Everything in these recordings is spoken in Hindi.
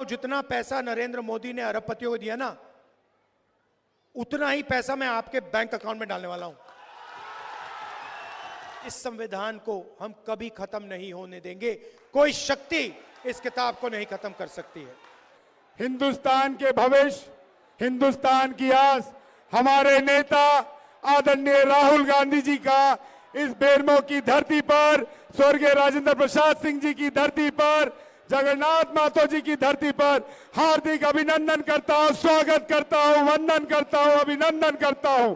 जितना पैसा नरेंद्र मोदी ने अरबपतियों को दिया ना, उतना ही पैसा मैं आपके बैंक अकाउंट में डालने वाला हूं। इस संविधान को हम कभी खत्म नहीं होने देंगे। कोई शक्ति इस किताब को नहीं खत्म कर सकती है। हिंदुस्तान के भविष्य, हिंदुस्तान की आस, हमारे नेता आदरणीय राहुल गांधी जी का इस बेरमो की धरती पर, स्वर्गीय राजेंद्र प्रसाद सिंह जी की धरती पर, जगन्नाथ मातो जी की धरती पर हार्दिक अभिनंदन करता हूं, स्वागत करता हूं, वंदन करता हूं, अभिनंदन करता हूं।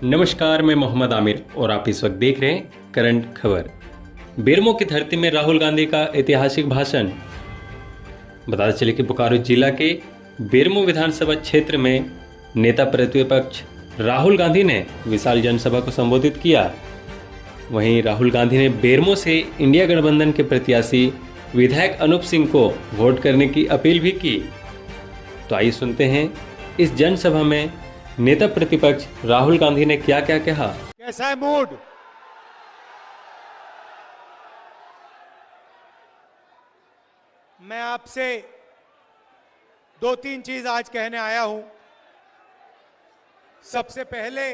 नमस्कार, मैं मोहम्मद आमिर और आप इस वक्त देख रहे हैं करंट खबर। बेरमो की धरती में राहुल गांधी का ऐतिहासिक भाषण। बताते चले कि बोकारो जिला के बेरमो विधानसभा क्षेत्र में नेता प्रतिपक्ष राहुल गांधी ने विशाल जनसभा को संबोधित किया। वहीं राहुल गांधी ने बेरमो से इंडिया गठबंधन के प्रत्याशी विधायक अनूप सिंह को वोट करने की अपील भी की। तो आइए सुनते हैं इस जनसभा में नेता प्रतिपक्ष राहुल गांधी ने क्या क्या कहा। कैसा है मूड? मैं आपसे 2-3 चीज आज कहने आया हूं। सबसे पहले,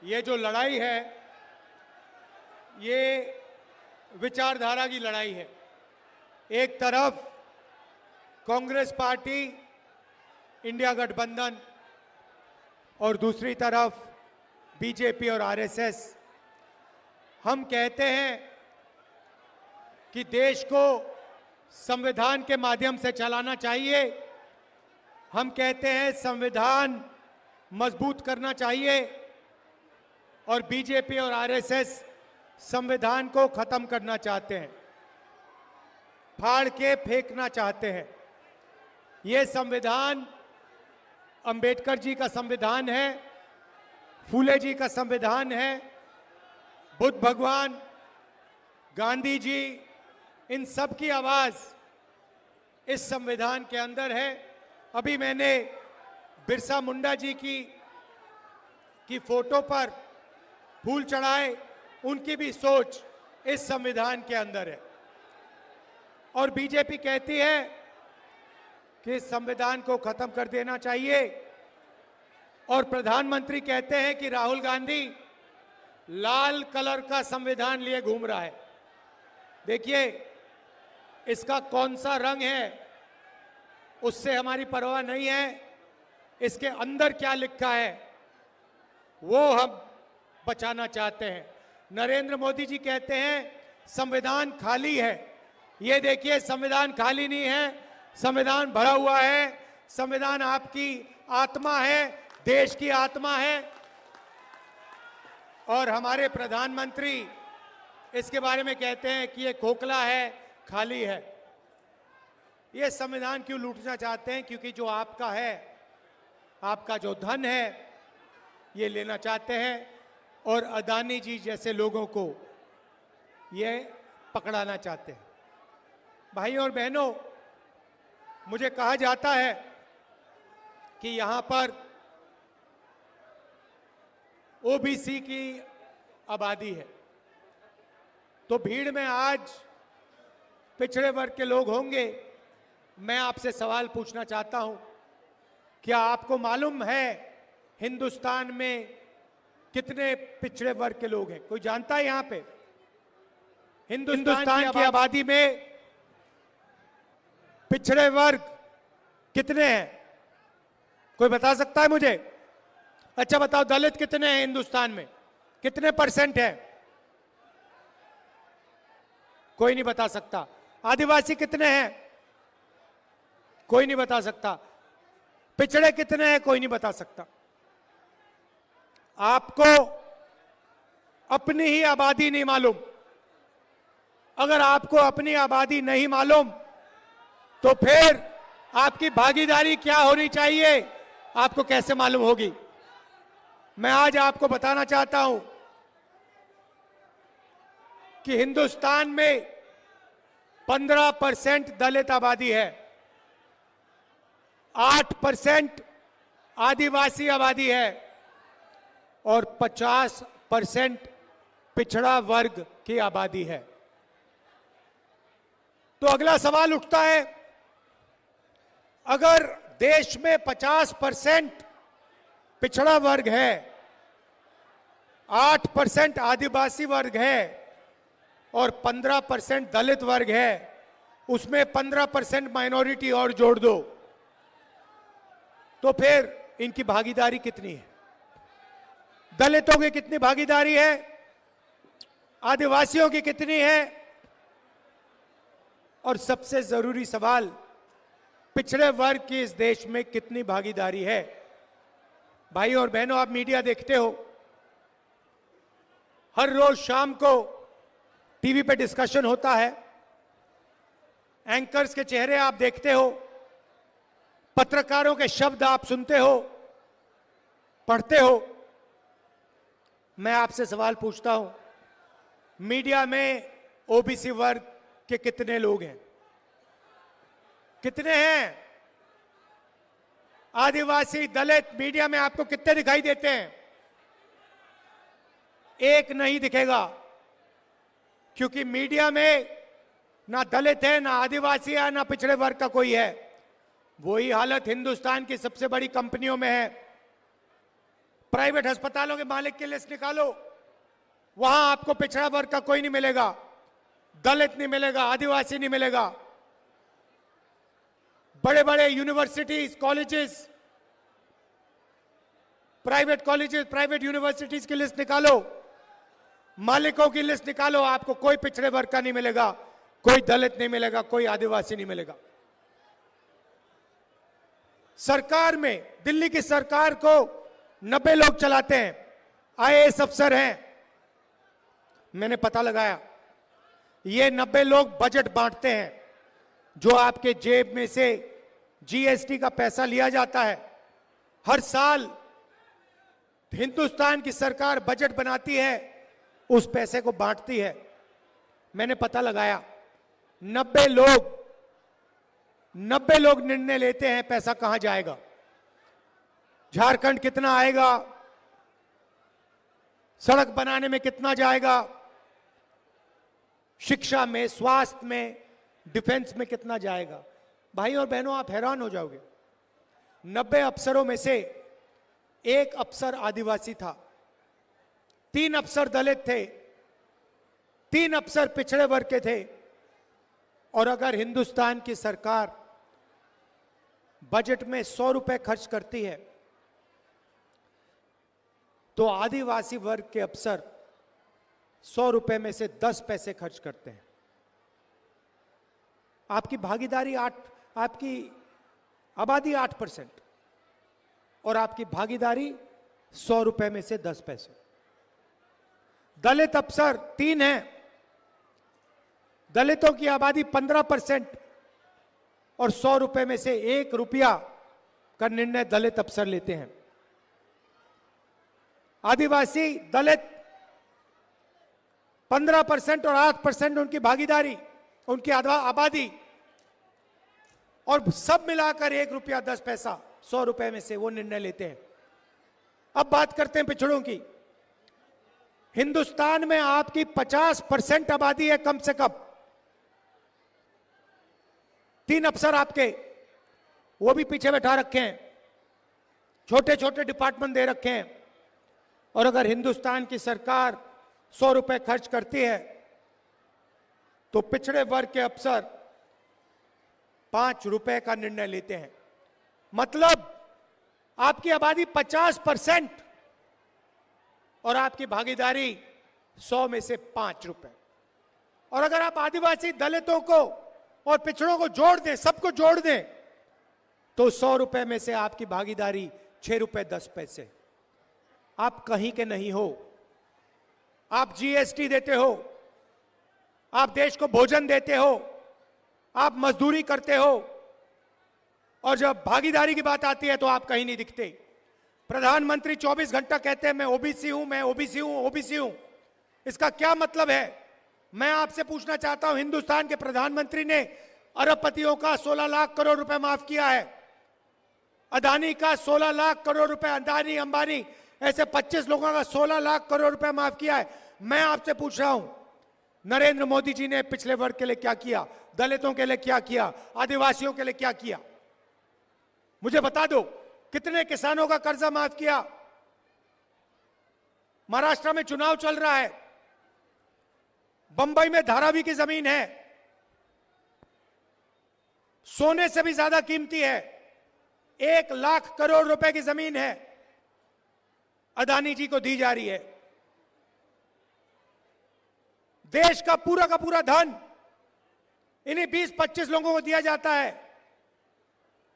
ये जो लड़ाई है, ये विचारधारा की लड़ाई है। एक तरफ कांग्रेस पार्टी, इंडिया गठबंधन, और दूसरी तरफ बीजेपी और आरएसएस। हम कहते हैं कि देश को संविधान के माध्यम से चलाना चाहिए। हम कहते हैं संविधान मजबूत करना चाहिए, और बीजेपी और आरएसएस संविधान को खत्म करना चाहते हैं, फाड़ के फेंकना चाहते हैं। ये संविधान अंबेडकर जी का संविधान है, फूले जी का संविधान है, बुद्ध भगवान, गांधी जी, इन सब की आवाज इस संविधान के अंदर है। अभी मैंने बिरसा मुंडा जी की फोटो पर फूल चढ़ाए, उनकी भी सोच इस संविधान के अंदर है। और बीजेपी कहती है कि संविधान को खत्म कर देना चाहिए, और प्रधानमंत्री कहते हैं कि राहुल गांधी लाल कलर का संविधान लिए घूम रहा है। देखिए, इसका कौन सा रंग है उससे हमारी परवाह नहीं है, इसके अंदर क्या लिखा है वो हम बचाना चाहते हैं। नरेंद्र मोदी जी कहते हैं संविधान खाली है। ये देखिए, संविधान खाली नहीं है, संविधान भरा हुआ है। संविधान आपकी आत्मा है, देश की आत्मा है। और हमारे प्रधानमंत्री इसके बारे में कहते हैं कि ये खोखला है, खाली है। ये संविधान क्यों लूटना चाहते हैं? क्योंकि जो आपका है, आपका जो धन है, ये लेना चाहते हैं, और अदानी जी जैसे लोगों को ये पकड़ाना चाहते हैं। भाइयों और बहनों, मुझे कहा जाता है कि यहां पर ओबीसी की आबादी है, तो भीड़ में आज पिछड़े वर्ग के लोग होंगे। मैं आपसे सवाल पूछना चाहता हूं, क्या आपको मालूम है हिंदुस्तान में कितने पिछड़े वर्ग के लोग हैं? कोई जानता है? यहां पे हिंदुस्तान की आबादी में पिछड़े वर्ग कितने हैं? कोई बता सकता है मुझे? अच्छा बताओ, दलित कितने हैं हिंदुस्तान में? कितने % है? कोई नहीं बता सकता। आदिवासी कितने हैं? कोई नहीं बता सकता। पिछड़े कितने हैं? कोई नहीं बता सकता। आपको अपनी ही आबादी नहीं मालूम। अगर आपको अपनी आबादी नहीं मालूम तो फिर आपकी भागीदारी क्या होनी चाहिए आपको कैसे मालूम होगी? मैं आज आपको बताना चाहता हूं कि हिंदुस्तान में 15% दलित आबादी है, 8% आदिवासी आबादी है और 50% पिछड़ा वर्ग की आबादी है। तो अगला सवाल उठता है, अगर देश में 50% पिछड़ा वर्ग है, 8% आदिवासी वर्ग है और 15% दलित वर्ग है, उसमें 15% माइनॉरिटी और जोड़ दो, तो फिर इनकी भागीदारी कितनी है? दलितों की कितनी भागीदारी है, आदिवासियों की कितनी है, और सबसे जरूरी सवाल, पिछड़े वर्ग की इस देश में कितनी भागीदारी है? भाई और बहनों, आप मीडिया देखते हो, हर रोज शाम को टीवी पे डिस्कशन होता है, एंकर्स के चेहरे आप देखते हो, पत्रकारों के शब्द आप सुनते हो, पढ़ते हो। मैं आपसे सवाल पूछता हूं, मीडिया में ओबीसी वर्ग के कितने लोग हैं? कितने हैं? आदिवासी, दलित मीडिया में आपको कितने दिखाई देते हैं? एक नहीं दिखेगा, क्योंकि मीडिया में ना दलित है, ना आदिवासी है, ना पिछड़े वर्ग का कोई है। वही हालत हिंदुस्तान की सबसे बड़ी कंपनियों में है। प्राइवेट अस्पतालों के मालिक की लिस्ट निकालो, वहां आपको पिछड़ा वर्ग का कोई नहीं मिलेगा, दलित नहीं मिलेगा, आदिवासी नहीं मिलेगा। बड़े बड़े universities, colleges, private colleges, private universities की लिस्ट निकालो, मालिकों की लिस्ट निकालो, आपको कोई पिछड़े वर्ग का नहीं मिलेगा, कोई दलित नहीं मिलेगा, कोई आदिवासी नहीं मिलेगा। सरकार में, दिल्ली की सरकार को 90 लोग चलाते हैं, आईएएस अफसर हैं। मैंने पता लगाया, ये 90 लोग बजट बांटते हैं। जो आपके जेब में से जीएसटी का पैसा लिया जाता है, हर साल हिंदुस्तान की सरकार बजट बनाती है, उस पैसे को बांटती है। मैंने पता लगाया, 90 लोग निर्णय लेते हैं पैसा कहां जाएगा, झारखंड कितना आएगा, सड़क बनाने में कितना जाएगा, शिक्षा में, स्वास्थ्य में, डिफेंस में कितना जाएगा। भाई और बहनों, आप हैरान हो जाओगे, 90 अफसरों में से एक अफसर आदिवासी था, 3 अफसर दलित थे, 3 अफसर पिछड़े वर्ग के थे। और अगर हिंदुस्तान की सरकार बजट में 100 रुपए खर्च करती है, तो आदिवासी वर्ग के अफसर 100 रुपए में से 10 पैसे खर्च करते हैं। आपकी भागीदारी आपकी आबादी 8% और आपकी भागीदारी 100 रुपए में से 10 पैसे। दलित अफसर 3 हैं, दलितों की आबादी 15% और 100 रुपए में से 1 रुपया का निर्णय दलित अफसर लेते हैं। आदिवासी, दलित 15% और 8% उनकी भागीदारी, उनकी आबादी, और सब मिलाकर 1 रुपया 10 पैसा 100 रुपए में से वो निर्णय लेते हैं। अब बात करते हैं पिछड़ों की। हिंदुस्तान में आपकी 50% आबादी है कम से कम। 3 अफसर आपके, वो भी पीछे बैठा रखे हैं, छोटे छोटे डिपार्टमेंट दे रखे हैं। और अगर हिंदुस्तान की सरकार 100 रुपए खर्च करती है, तो पिछड़े वर्ग के अफसर 5 रुपए का निर्णय लेते हैं। मतलब आपकी आबादी 50% और आपकी भागीदारी 100 में से 5 रुपए। और अगर आप आदिवासी, दलितों को और पिछड़ों को जोड़ दें, सबको जोड़ दें, तो 100 रुपए में से आपकी भागीदारी 6 रुपए 10 पैसे। आप कहीं के नहीं हो। आप जीएसटी देते हो, आप देश को भोजन देते हो, आप मजदूरी करते हो, और जब भागीदारी की बात आती है तो आप कहीं नहीं दिखते। प्रधानमंत्री 24 घंटा कहते हैं मैं ओबीसी हूं, मैं ओबीसी हूं, ओबीसी हूं। इसका क्या मतलब है? मैं आपसे पूछना चाहता हूं, हिंदुस्तान के प्रधानमंत्री ने अरबपतियों का 16 लाख करोड़ रुपए माफ किया है। अदानी का 16 लाख करोड़ रुपए, अदानी अंबानी ऐसे 25 लोगों का 16 लाख करोड़ रुपए माफ किया है। मैं आपसे पूछ रहा हूं, नरेंद्र मोदी जी ने पिछड़े वर्ग के लिए क्या किया, दलितों के लिए क्या किया, आदिवासियों के लिए क्या किया? मुझे बता दो, कितने किसानों का कर्जा माफ किया? महाराष्ट्र में चुनाव चल रहा है, बंबई में धारावी की जमीन है, सोने से भी ज्यादा कीमती है, 1 लाख करोड़ रुपए की जमीन है, अदानी जी को दी जा रही है। देश का पूरा धन इन्हीं 20-25 लोगों को दिया जाता है।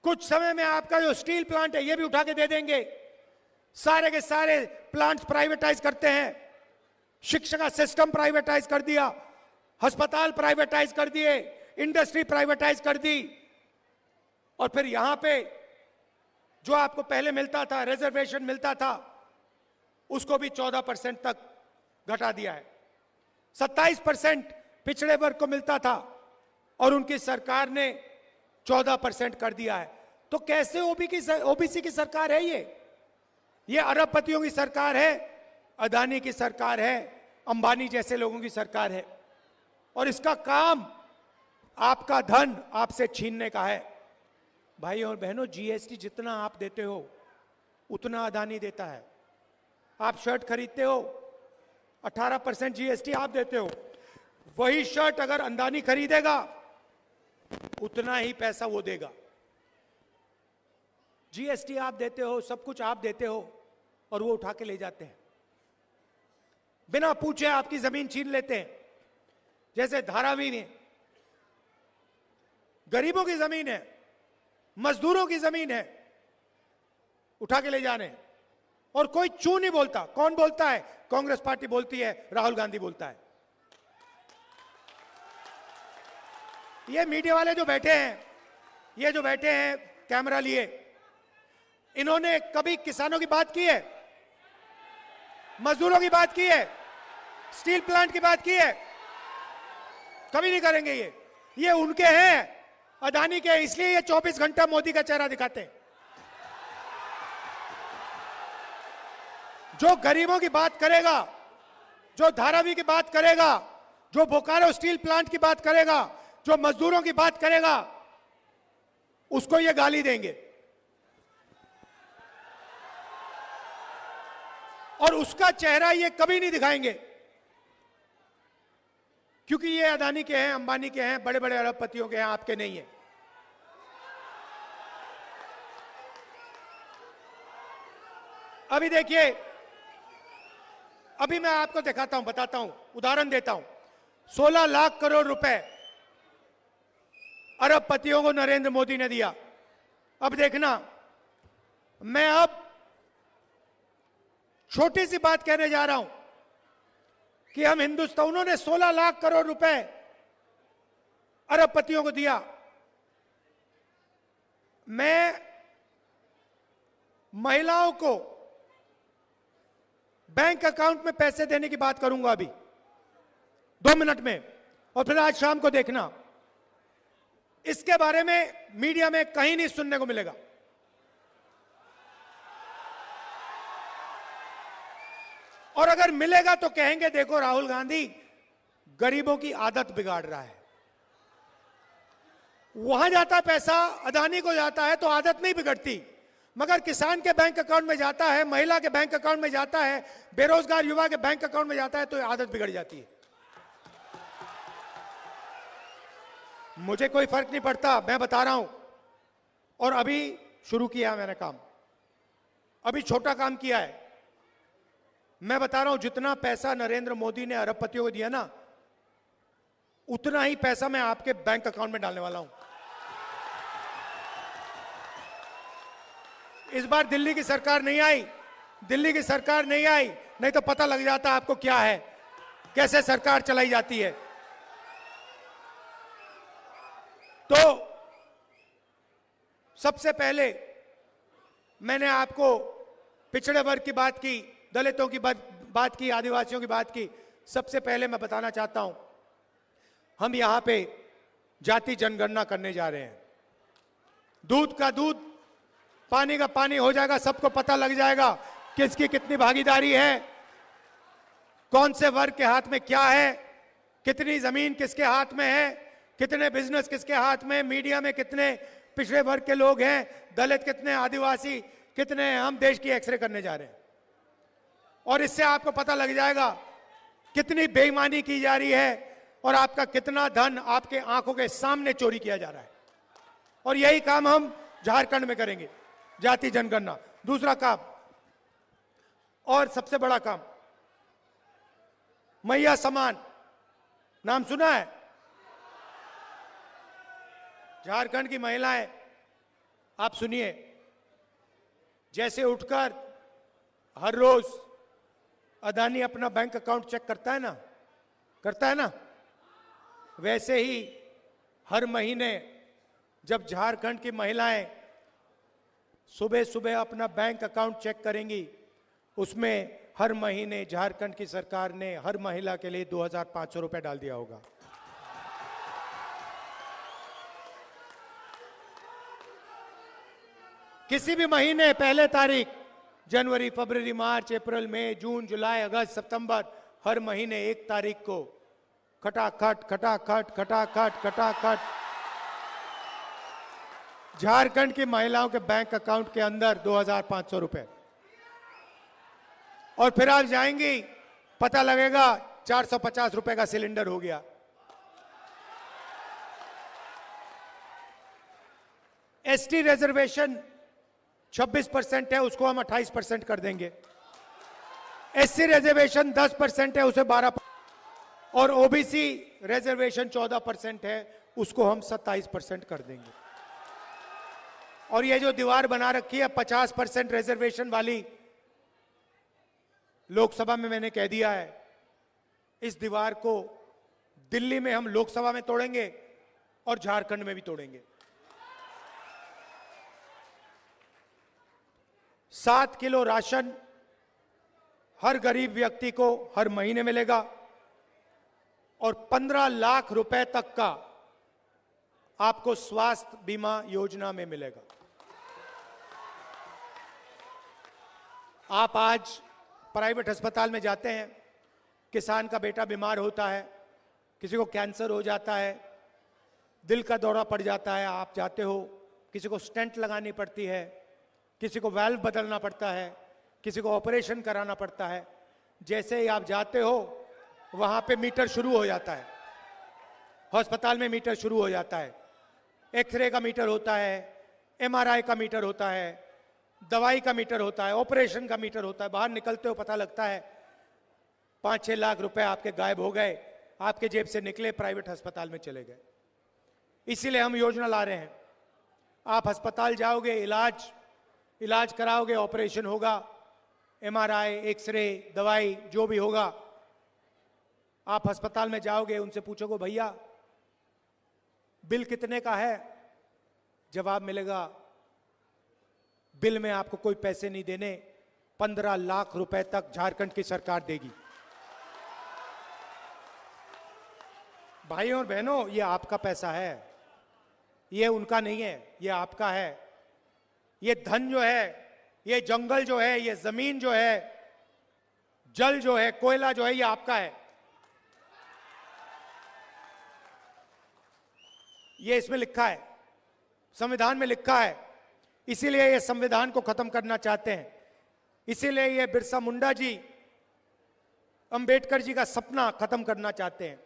कुछ समय में आपका जो स्टील प्लांट है ये भी उठा के दे देंगे। सारे के सारे प्लांट्स प्राइवेटाइज करते हैं। शिक्षा का सिस्टम प्राइवेटाइज कर दिया, अस्पताल प्राइवेटाइज कर दिए, इंडस्ट्री प्राइवेटाइज कर दी, और फिर यहां पे जो आपको पहले मिलता था, रिजर्वेशन मिलता था, उसको भी 14% तक घटा दिया है। 27% पिछड़े वर्ग को मिलता था और उनकी सरकार ने 14% कर दिया है। तो कैसे ओबीसी की सरकार है ये अरबपतियों की सरकार है, अदानी की सरकार है, अंबानी जैसे लोगों की सरकार है, और इसका काम आपका धन आपसे छीनने का है। भाई और बहनों, जीएसटी जितना आप देते हो उतना अदानी देता है। आप शर्ट खरीदते हो, 18% जीएसटी आप देते हो, वही शर्ट अगर अदानी खरीदेगा उतना ही पैसा वो देगा। जीएसटी आप देते हो, सब कुछ आप देते हो, और वो उठा के ले जाते हैं। बिना पूछे आपकी जमीन छीन लेते हैं। जैसे धारावी में गरीबों की जमीन है, मजदूरों की जमीन है, उठा के ले जाने, और कोई चू नहीं बोलता। कौन बोलता है? कांग्रेस पार्टी बोलती है, राहुल गांधी बोलता है। ये मीडिया वाले जो बैठे हैं, ये जो बैठे हैं कैमरा लिए, इन्होंने कभी किसानों की बात की है? मजदूरों की बात की है? स्टील प्लांट की बात की है? कभी नहीं करेंगे। ये उनके हैं, अदानी के, इसलिए ये 24 घंटा मोदी का चेहरा दिखाते हैं। जो गरीबों की बात करेगा, जो धारावी की बात करेगा, जो बोकारो स्टील प्लांट की बात करेगा, जो मजदूरों की बात करेगा, उसको ये गाली देंगे, और उसका चेहरा ये कभी नहीं दिखाएंगे, क्योंकि ये अदानी के हैं, अंबानी के हैं, बड़े बड़े अरबपतियों के हैं, आपके नहीं है। अभी देखिए, अभी मैं आपको दिखाता हूं, बताता हूं, उदाहरण देता हूं। 16 लाख करोड़ रुपए अरबपतियों को नरेंद्र मोदी ने दिया। अब देखना, मैं अब छोटी सी बात कहने जा रहा हूं कि हम हिंदुस्तान, उन्होंने 16 लाख करोड़ रुपए अरबपतियों को दिया। मैं महिलाओं को बैंक अकाउंट में पैसे देने की बात करूंगा अभी 2 मिनट में, और फिर आज शाम को देखना, इसके बारे में मीडिया में कहीं नहीं सुनने को मिलेगा। और अगर मिलेगा तो कहेंगे देखो राहुल गांधी गरीबों की आदत बिगाड़ रहा है। वहां जाता पैसा, अदानी को जाता है तो आदत नहीं बिगड़ती, मगर किसान के बैंक अकाउंट में जाता है, महिला के बैंक अकाउंट में जाता है, बेरोजगार युवा के बैंक अकाउंट में जाता है, तो आदत बिगड़ जाती है। मुझे कोई फर्क नहीं पड़ता, मैं बता रहा हूं, और अभी शुरू किया मैंने काम, अभी छोटा काम किया है। मैं बता रहा हूं, जितना पैसा नरेंद्र मोदी ने अरबपतियों को दिया ना, उतना ही पैसा मैं आपके बैंक अकाउंट में डालने वाला हूं। इस बार दिल्ली की सरकार नहीं आई, दिल्ली की सरकार नहीं आई, नहीं तो पता लग जाता आपको क्या है, कैसे सरकार चलाई जाती है। तो सबसे पहले मैंने आपको पिछड़े वर्ग की बात की, दलितों की बात की, आदिवासियों की बात की। सबसे पहले मैं बताना चाहता हूं हम यहां पे जाति जनगणना करने जा रहे हैं। दूध का दूध, पानी का पानी हो जाएगा, सबको पता लग जाएगा किसकी कितनी भागीदारी है, कौन से वर्ग के हाथ में क्या है, कितनी जमीन किसके हाथ में है, कितने बिजनेस किसके हाथ में, मीडिया में कितने पिछड़े वर्ग के लोग हैं, दलित कितने, आदिवासी कितने हैं। हम देश की एक्सरे करने जा रहे हैं और इससे आपको पता लग जाएगा कितनी बेईमानी की जा रही है और आपका कितना धन आपके आंखों के सामने चोरी किया जा रहा है। और यही काम हम झारखंड में करेंगे, जाति जनगणना। दूसरा काम और सबसे बड़ा काम, मैया समान, नाम सुना है? झारखंड की महिलाएं, आप सुनिए, जैसे उठकर हर रोज अदानी अपना बैंक अकाउंट चेक करता है ना, वैसे ही हर महीने जब झारखंड की महिलाएं सुबह सुबह अपना बैंक अकाउंट चेक करेंगी, उसमें हर महीने झारखंड की सरकार ने हर महिला के लिए 2,500 रुपए डाल दिया होगा। किसी भी महीने पहले तारीख, जनवरी, फरवरी, मार्च, अप्रैल, मई, जून, जुलाई, अगस्त, सितंबर, हर महीने 1 तारीख को खटाखट खटाखट खटाखट खटाखट झारखंड की महिलाओं के बैंक अकाउंट के अंदर 2,500 रुपए। और फिर आप जाएंगी, पता लगेगा 450 रुपए का सिलेंडर हो गया। एसटी रिजर्वेशन 26% है, उसको हम 28% कर देंगे। एससी रिजर्वेशन 10% है, उसे 12%, और ओबीसी रिजर्वेशन 14% है, उसको हम 27% कर देंगे। और ये जो दीवार बना रखी है 50% रिजर्वेशन वाली, लोकसभा में मैंने कह दिया है, इस दीवार को दिल्ली में हम लोकसभा में तोड़ेंगे और झारखंड में भी तोड़ेंगे। 7 किलो राशन हर गरीब व्यक्ति को हर महीने मिलेगा और 15 लाख रुपए तक का आपको स्वास्थ्य बीमा योजना में मिलेगा। आप आज प्राइवेट अस्पताल में जाते हैं, किसान का बेटा बीमार होता है, किसी को कैंसर हो जाता है, दिल का दौरा पड़ जाता है, आप जाते हो, किसी को स्टेंट लगानी पड़ती है, किसी को वाल्व बदलना पड़ता है, किसी को ऑपरेशन कराना पड़ता है। जैसे ही आप जाते हो वहां पे मीटर शुरू हो जाता है, अस्पताल में मीटर शुरू हो जाता है। एक्सरे का मीटर होता है, एमआरआई का मीटर होता है, दवाई का मीटर होता है, ऑपरेशन का मीटर होता है। बाहर निकलते हो पता लगता है 5-6 लाख रुपए आपके गायब हो गए, आपके जेब से निकले, प्राइवेट अस्पताल में चले गए। इसीलिए हम योजना ला रहे हैं, आप अस्पताल जाओगे, इलाज कराओगे, ऑपरेशन होगा, एमआरआई, एक्सरे, दवाई जो भी होगा, आप अस्पताल में जाओगे, उनसे पूछोगे भैया बिल कितने का है, जवाब मिलेगा बिल में आपको कोई पैसे नहीं देने, 15 लाख रुपए तक झारखंड की सरकार देगी। भाइयों और बहनों, ये आपका पैसा है, ये उनका नहीं है, ये आपका है। ये धन जो है, ये जंगल जो है, ये जमीन जो है, जल जो है, कोयला जो है, ये आपका है। ये इसमें लिखा है, संविधान में लिखा है। इसीलिए ये संविधान को खत्म करना चाहते हैं। इसीलिए ये बिरसा मुंडा जी, अंबेडकर जी का सपना खत्म करना चाहते हैं,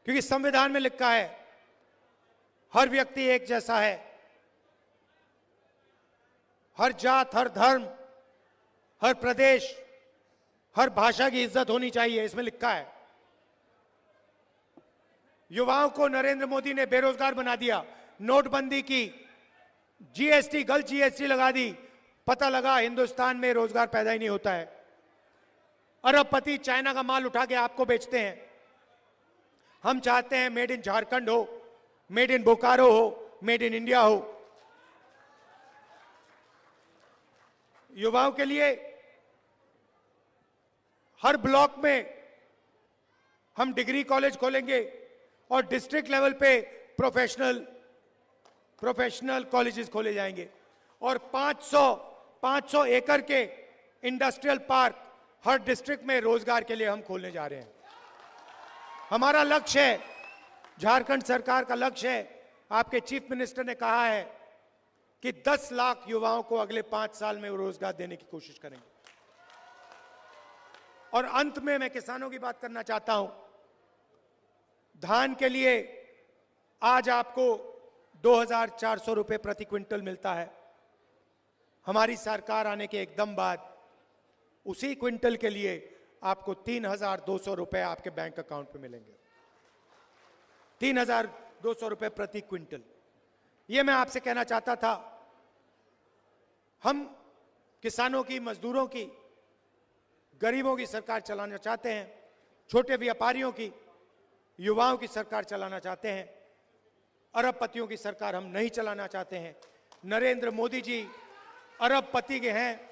क्योंकि संविधान में लिखा है हर व्यक्ति एक जैसा है, हर जात, हर धर्म, हर प्रदेश, हर भाषा की इज्जत होनी चाहिए, इसमें लिखा है। युवाओं को नरेंद्र मोदी ने बेरोजगार बना दिया, नोटबंदी की, जीएसटी, गलत जीएसटी लगा दी, पता लगा हिंदुस्तान में रोजगार पैदा ही नहीं होता है। अरबपति चाइना का माल उठा के आपको बेचते हैं। हम चाहते हैं मेड इन झारखंड हो, मेड इन बोकारो हो, मेड इन इंडिया हो। युवाओं के लिए हर ब्लॉक में हम डिग्री कॉलेज खोलेंगे, और डिस्ट्रिक्ट लेवल पे प्रोफेशनल कॉलेजेस खोले जाएंगे और 500 एकड़ के इंडस्ट्रियल पार्क हर डिस्ट्रिक्ट में रोजगार के लिए हम खोलने जा रहे हैं। हमारा लक्ष्य है, झारखंड सरकार का लक्ष्य है, आपके चीफ मिनिस्टर ने कहा है कि 10 लाख युवाओं को अगले 5 साल में रोजगार देने की कोशिश करेंगे। और अंत में मैं किसानों की बात करना चाहता हूं। धान के लिए आज आपको 2,400 रुपए प्रति क्विंटल मिलता है। हमारी सरकार आने के एकदम बाद उसी क्विंटल के लिए आपको 3,200 रुपए आपके बैंक अकाउंट पे मिलेंगे। 3,200 रुपए प्रति क्विंटल। ये मैं आपसे कहना चाहता था, हम किसानों की, मजदूरों की, गरीबों की सरकार चलाना चाहते हैं, छोटे व्यापारियों की, युवाओं की सरकार चलाना चाहते हैं। अरबपतियों की सरकार हम नहीं चलाना चाहते हैं। नरेंद्र मोदी जी अरबपति के हैं।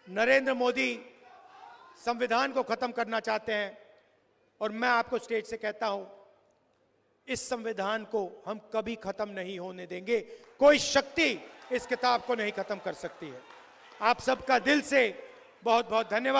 नरेंद्र मोदी संविधान को खत्म करना चाहते हैं और मैं आपको स्टेज से कहता हूं, इस संविधान को हम कभी खत्म नहीं होने देंगे। कोई शक्ति इस किताब को नहीं खत्म कर सकती है। आप सबका दिल से बहुत बहुत धन्यवाद।